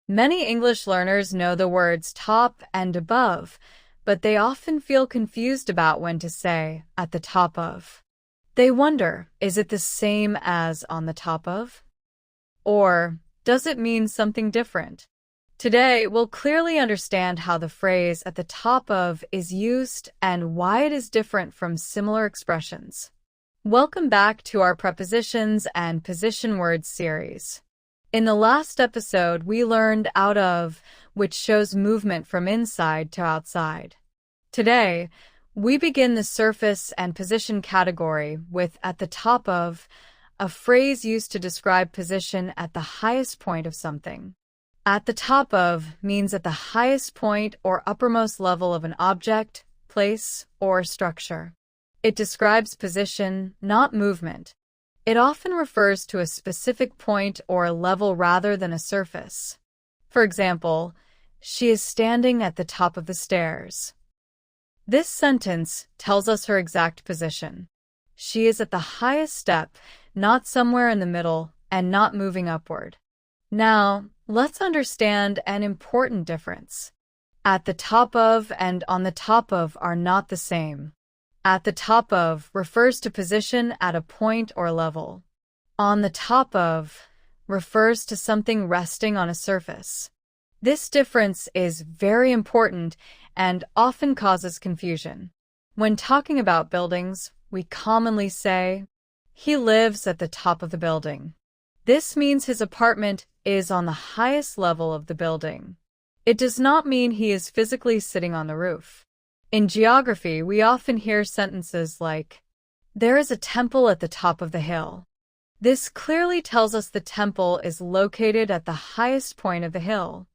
Many English learners know the words top and above, but they often feel confused about when to say at the top of. They wonder, is it the same as on the top of? Or does it mean something different? Today, we'll clearly understand how the phrase at the top of is used and why it is different from similar expressions. Welcome back to our Prepositions and Position Words series. In the last episode, we learned out of, which shows movement from inside to outside. Today, we begin the surface and position category with at the top of, a phrase used to describe position at the highest point of something. At the top of means at the highest point or uppermost level of an object, place, or structure. It describes position, not movement. It often refers to a specific point or level rather than a surface. For example, she is standing at the top of the stairs. This sentence tells us her exact position. She is at the highest step, not somewhere in the middle, and not moving upward. Now, let's understand an important difference. At the top of and on the top of are not the same. At the top of refers to position at a point or level. On the top of refers to something resting on a surface. This difference is very important and often causes confusion. When talking about buildings, we commonly say, "He lives at the top of the building." This means his apartment is on the highest level of the building. It does not mean he is physically sitting on the roof. In geography, we often hear sentences like, "There is a temple at the top of the hill." This clearly tells us the temple is located at the highest point of the hill.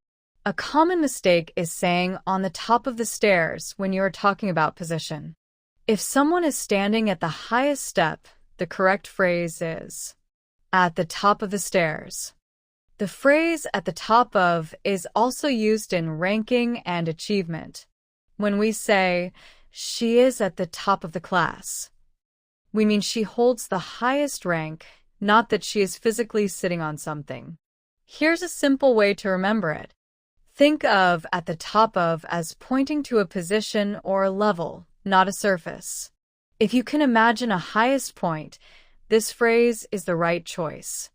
A common mistake is saying on the top of the stairs when you are talking about position. If someone is standing at the highest step, the correct phrase is at the top of the stairs. The phrase at the top of is also used in ranking and achievement. When we say, "She is at the top of the class," we mean she holds the highest rank, not that she is physically sitting on something. Here's a simple way to remember it. Think of at the top of as pointing to a position or a level, not a surface. If you can imagine a highest point, this phrase is the right choice.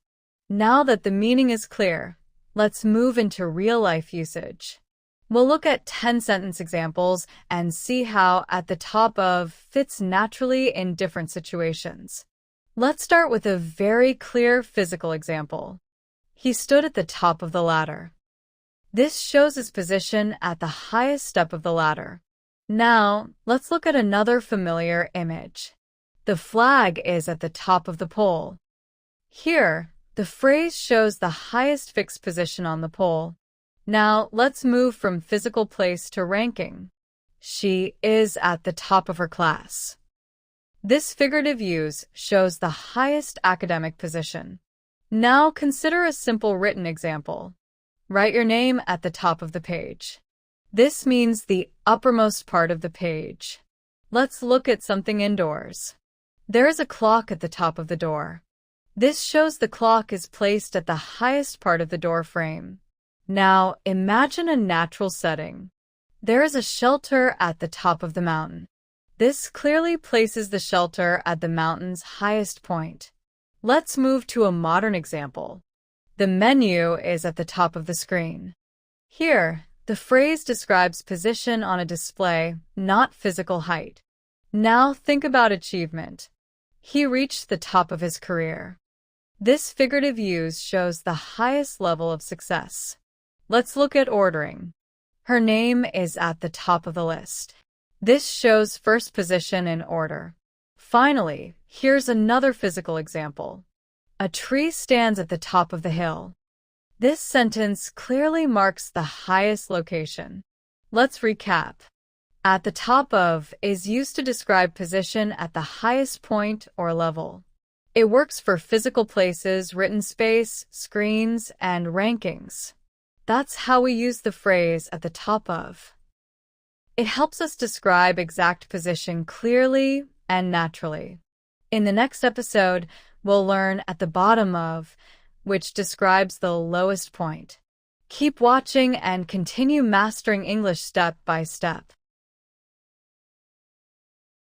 Now that the meaning is clear, let's move into real-life usage. We'll look at 10 sentence examples and see how at the top of fits naturally in different situations. Let's start with a very clear physical example. He stood at the top of the ladder. This shows his position at the highest step of the ladder. Now, let's look at another familiar image. The flag is at the top of the pole. Here, the phrase shows the highest fixed position on the pole. Now, let's move from physical place to ranking. She is at the top of her class. This figurative use shows the highest academic position. Now, consider a simple written example. Write your name at the top of the page. This means the uppermost part of the page. Let's look at something indoors. There is a clock at the top of the door. This shows the clock is placed at the highest part of the door frame. Now, imagine a natural setting. There is a shelter at the top of the mountain. This clearly places the shelter at the mountain's highest point. Let's move to a modern example. The menu is at the top of the screen. Here, the phrase describes position on a display, not physical height. Now think about achievement. He reached the top of his career. This figurative use shows the highest level of success. Let's look at ordering. Her name is at the top of the list. This shows first position in order. Finally, here's another physical example. A tree stands at the top of the hill. This sentence clearly marks the highest location. Let's recap. At the top of is used to describe position at the highest point or level. It works for physical places, written space, screens, and rankings. That's how we use the phrase at the top of. It helps us describe exact position clearly and naturally. In the next episode, we'll learn at the bottom of, which describes the lowest point. Keep watching and continue mastering English step by step.